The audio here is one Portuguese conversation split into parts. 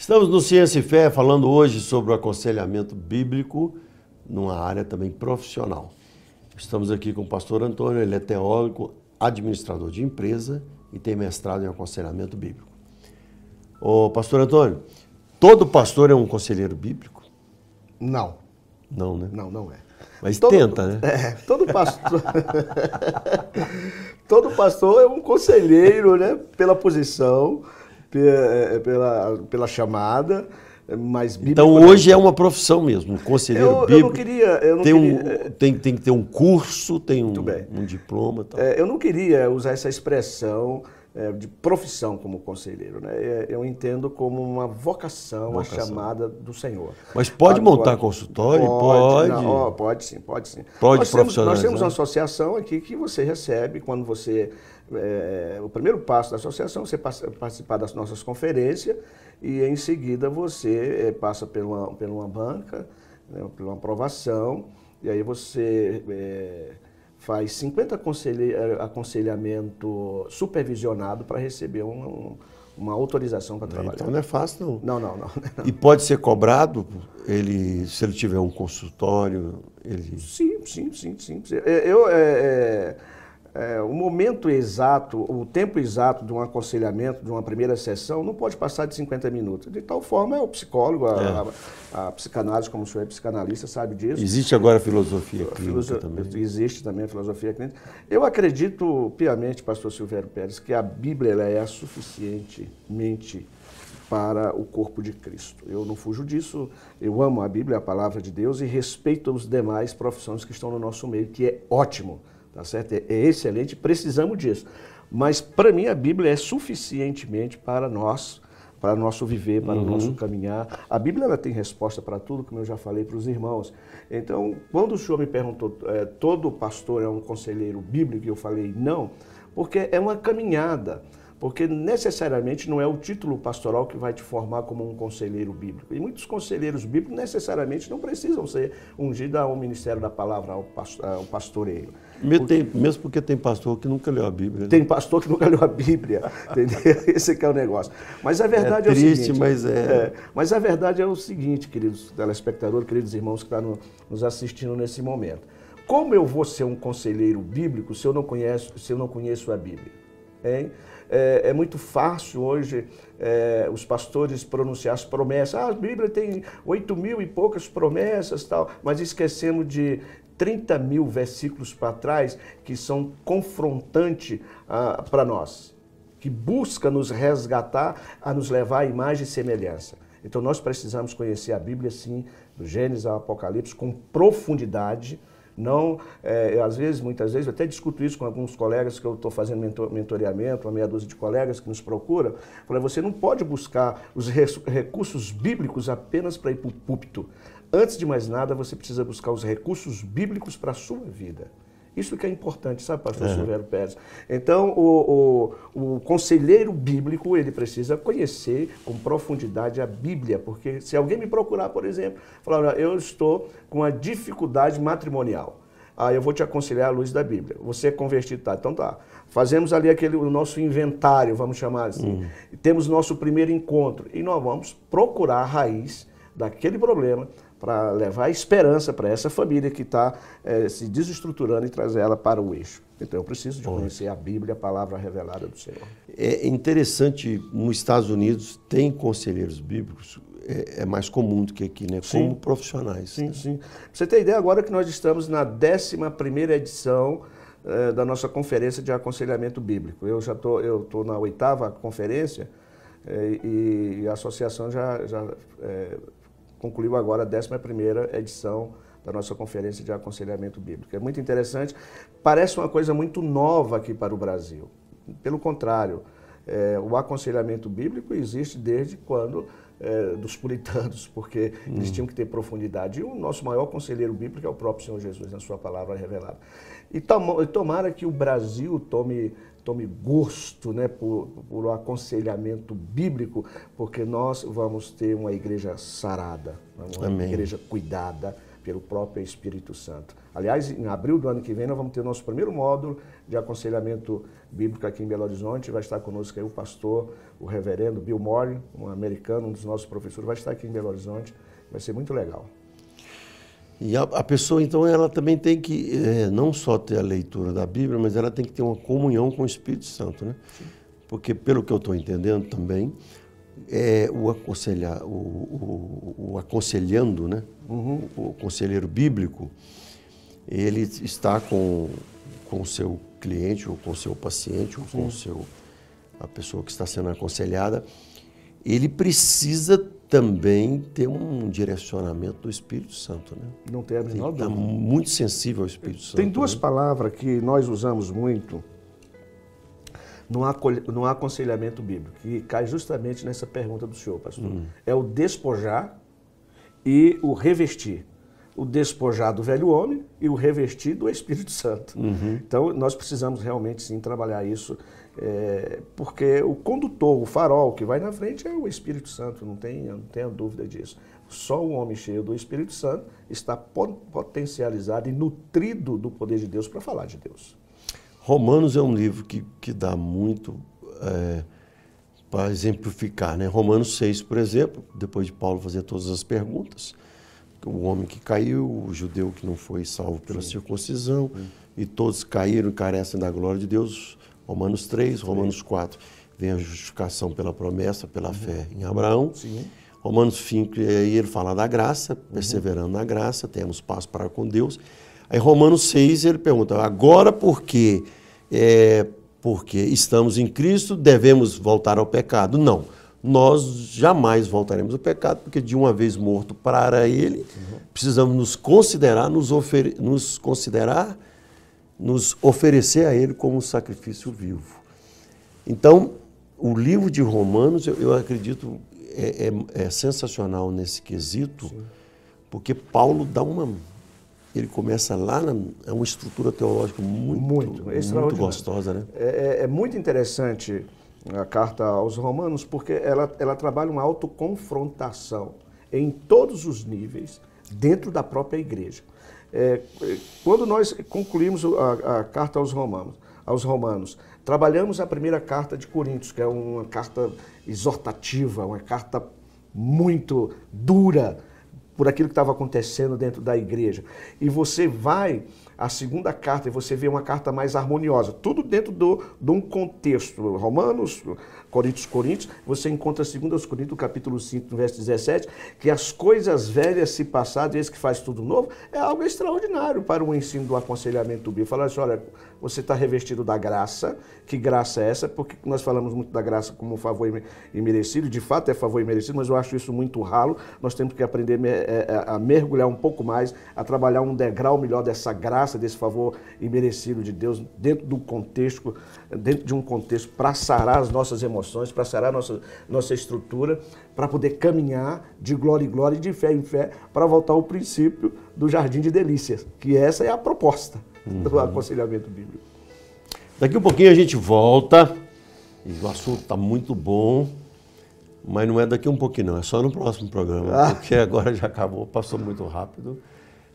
Estamos no Ciência e Fé falando hoje sobre o aconselhamento bíblico numa área também profissional. Estamos aqui com o pastor Antônio, ele é teólogo, administrador de empresa e tem mestrado em aconselhamento bíblico. Ô, pastor Antônio, todo pastor é um conselheiro bíblico? Não. Não, né? Não é. Mas tenta, né? Todo pastor... todo pastor é um conselheiro, né? Pela posição, pela chamada, mas bíblico... Então hoje é uma profissão mesmo, um conselheiro bíblico. Eu não queria... Tem que ter um curso, tem um diploma. Tal. Eu não queria usar essa expressão de profissão como conselheiro, né? Eu entendo como uma vocação, uma chamada do Senhor. Mas pode montar consultório? Pode. Não, pode sim, pode sim. Nós temos uma associação aqui que você recebe quando você... o primeiro passo da associação é você participar das nossas conferências e em seguida você passa por uma banca, né, por uma aprovação, e aí você... faz 50 aconselhamento supervisionado para receber uma autorização para trabalhar. Então não é fácil, não. Não. E pode ser cobrado, se ele tiver um consultório? Sim. O momento exato, o tempo exato de um aconselhamento, de uma primeira sessão, não pode passar de 50 minutos. De tal forma, o psicólogo, a psicanálise, como o senhor é psicanalista, sabe disso. Existe agora a filosofia clínica também. Existe também a filosofia clínica. Eu acredito piamente, pastor Silvério Pérez, que a Bíblia ela é suficientemente para o corpo de Cristo. Eu não fujo disso, eu amo a Bíblia, a palavra de Deus, e respeito os demais profissões que estão no nosso meio, que é ótimo. Tá certo? É excelente, precisamos disso. Mas, para mim, a Bíblia é suficientemente para nós, para o nosso viver, para o nosso caminhar. A Bíblia ela tem resposta para tudo, como eu já falei para os irmãos. Então, quando o senhor me perguntou, todo pastor é um conselheiro bíblico, eu falei não, porque é uma caminhada. Porque necessariamente não é o título pastoral que vai te formar como um conselheiro bíblico. E muitos conselheiros bíblicos necessariamente não precisam ser ungidos ao ministério da palavra, ao pastoreio. Mesmo porque tem pastor que nunca leu a Bíblia. Né? Tem pastor que nunca leu a Bíblia, entendeu? Esse que é o negócio. Mas a verdade é o seguinte... Mas a verdade é o seguinte, queridos telespectadores, queridos irmãos que estão nos assistindo nesse momento. Como eu vou ser um conselheiro bíblico se eu não conheço a Bíblia? Hein? É muito fácil hoje os pastores pronunciar as promessas. A Bíblia tem 8.000 e poucas promessas, tal, mas esquecemos de 30 mil versículos para trás que são confrontantes para nós, que busca nos resgatar, a nos levar à imagem e semelhança. Então nós precisamos conhecer a Bíblia, sim, do Gênesis ao Apocalipse, com profundidade. Não, muitas vezes, eu até discuto isso com alguns colegas que eu estou fazendo mentoreamento, uma meia dúzia de colegas que nos procuram. Falei, você não pode buscar os recursos bíblicos apenas para ir para o púlpito. Antes de mais nada, você precisa buscar os recursos bíblicos para a sua vida. Isso que é importante, sabe, pastor Silvério Pérez? Então, o conselheiro bíblico, ele precisa conhecer com profundidade a Bíblia, porque se alguém me procurar, por exemplo, falar, eu estou com uma dificuldade matrimonial, eu vou te aconselhar à luz da Bíblia. Você é convertido, tá? Então tá. Fazemos ali o nosso inventário, vamos chamar assim. Temos nosso primeiro encontro e nós vamos procurar a raiz daquele problema, para levar esperança para essa família que está se desestruturando e trazer ela para o eixo. Então eu preciso de conhecer a Bíblia, a palavra revelada do Senhor. É interessante, nos Estados Unidos tem conselheiros bíblicos, é mais comum do que aqui, né? Como profissionais. Sim. Pra você ter ideia, agora que nós estamos na 11ª edição da nossa conferência de aconselhamento bíblico. Eu estou na 8ª conferência e a associação já concluiu agora a 11ª edição da nossa conferência de aconselhamento bíblico. É muito interessante, parece uma coisa muito nova aqui para o Brasil. Pelo contrário, o aconselhamento bíblico existe desde quando dos puritanos, porque eles tinham que ter profundidade. E o nosso maior conselheiro bíblico é o próprio Senhor Jesus, na sua palavra revelada. E tomara que o Brasil tome gosto, né, por aconselhamento bíblico, porque nós vamos ter uma igreja sarada, uma igreja cuidada, pelo próprio Espírito Santo. Aliás, em abril do ano que vem, nós vamos ter o nosso primeiro módulo de aconselhamento bíblico aqui em Belo Horizonte. Vai estar conosco aí o pastor, o reverendo Bill Moore, um americano, um dos nossos professores, vai estar aqui em Belo Horizonte. Vai ser muito legal. E a pessoa, então, ela também tem que não só ter a leitura da Bíblia, mas ela tem que ter uma comunhão com o Espírito Santo, né? Sim. Porque, pelo que eu estou entendendo também, o aconselhando, né? O conselheiro bíblico, ele está com o seu cliente, ou com o seu paciente, ou com a pessoa que está sendo aconselhada, ele precisa também ter um direcionamento do Espírito Santo, né? Não tem a menor dúvida. Está muito sensível ao Espírito Santo. Tem duas palavras que nós usamos muito no aconselhamento bíblico, que cai justamente nessa pergunta do senhor, pastor. É o despojar e o revestir. O despojar do velho homem e o revestir do Espírito Santo. Então, nós precisamos realmente, sim, trabalhar isso, porque o condutor, o farol que vai na frente é o Espírito Santo, não tenha dúvida disso. Só o homem cheio do Espírito Santo está potencializado e nutrido do poder de Deus para falar de Deus. Romanos é um livro que dá muito para exemplificar, né? Romanos 6, por exemplo, depois de Paulo fazer todas as perguntas, o homem que caiu, o judeu que não foi salvo pela circuncisão, e todos caíram e carecem da glória de Deus. Romanos 3, Romanos 4, vem a justificação pela promessa, pela fé em Abraão. Romanos 5, aí ele fala da graça, perseverando na graça, temos paz para com Deus. Aí Romanos 6, ele pergunta, agora porque estamos em Cristo, devemos voltar ao pecado? Não, nós jamais voltaremos ao pecado, porque de uma vez morto para ele, precisamos nos oferecer a ele como um sacrifício vivo. Então, o livro de Romanos, eu acredito, é sensacional nesse quesito, porque Paulo dá ele começa lá, é uma estrutura teológica muito gostosa, né? É muito interessante a carta aos Romanos, porque ela trabalha uma autoconfrontação em todos os níveis, dentro da própria igreja. Quando nós concluímos a carta aos Romanos, trabalhamos a primeira carta de Coríntios, que é uma carta exortativa, uma carta muito dura, por aquilo que estava acontecendo dentro da igreja. E você vai à segunda carta e você vê uma carta mais harmoniosa. Tudo dentro de um contexto. Romanos, Coríntios, você encontra 2 Coríntios, capítulo 5, verso 17, que as coisas velhas se passaram e esse que faz tudo novo, é algo extraordinário para o ensino do aconselhamento bíblico. Falar assim, olha, você está revestido da graça. Que graça é essa? Porque nós falamos muito da graça como favor imerecido, de fato é favor imerecido, mas eu acho isso muito ralo. Nós temos que aprender a mergulhar um pouco mais, a trabalhar um degrau melhor dessa graça, desse favor imerecido de Deus, dentro de um contexto para sarar as nossas emoções, para sarar nossa estrutura, para poder caminhar de glória em glória e de fé em fé, para voltar ao princípio do jardim de delícias, que essa é a proposta do aconselhamento bíblico. Daqui um pouquinho a gente volta, e o assunto está muito bom, mas não é daqui um pouquinho não, é só no próximo programa, porque agora já acabou, passou muito rápido.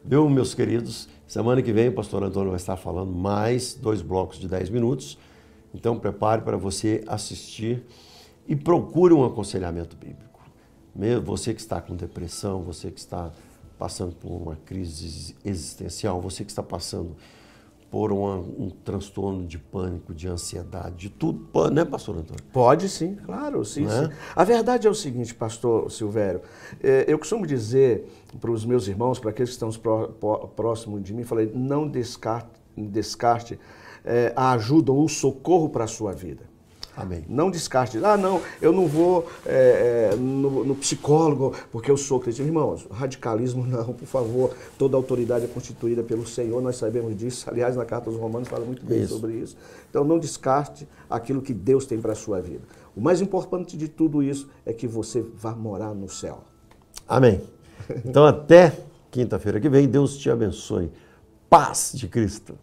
Viu, meus queridos? Semana que vem o pastor Antônio vai estar falando mais 2 blocos de 10 minutos, então prepare para você assistir e procure um aconselhamento bíblico. Você que está com depressão, você que está passando por uma crise existencial, você que está passando por um transtorno de pânico, de ansiedade, de tudo, pode, né, pastor Antônio? Pode sim, claro, sim, sim. A verdade é o seguinte, pastor Silvério, eu costumo dizer para os meus irmãos, para aqueles que estão próximos de mim, falei, não descarte a ajuda ou o socorro para a sua vida. Amém. Não descarte. Não, eu não vou no psicólogo porque eu sou cristão. Irmãos, radicalismo não, por favor. Toda autoridade é constituída pelo Senhor, nós sabemos disso. Aliás, na Carta aos Romanos fala muito bem sobre isso. Então, não descarte aquilo que Deus tem para a sua vida. O mais importante de tudo isso é que você vá morar no céu. Amém. Então, até quinta-feira que vem, Deus te abençoe. Paz de Cristo.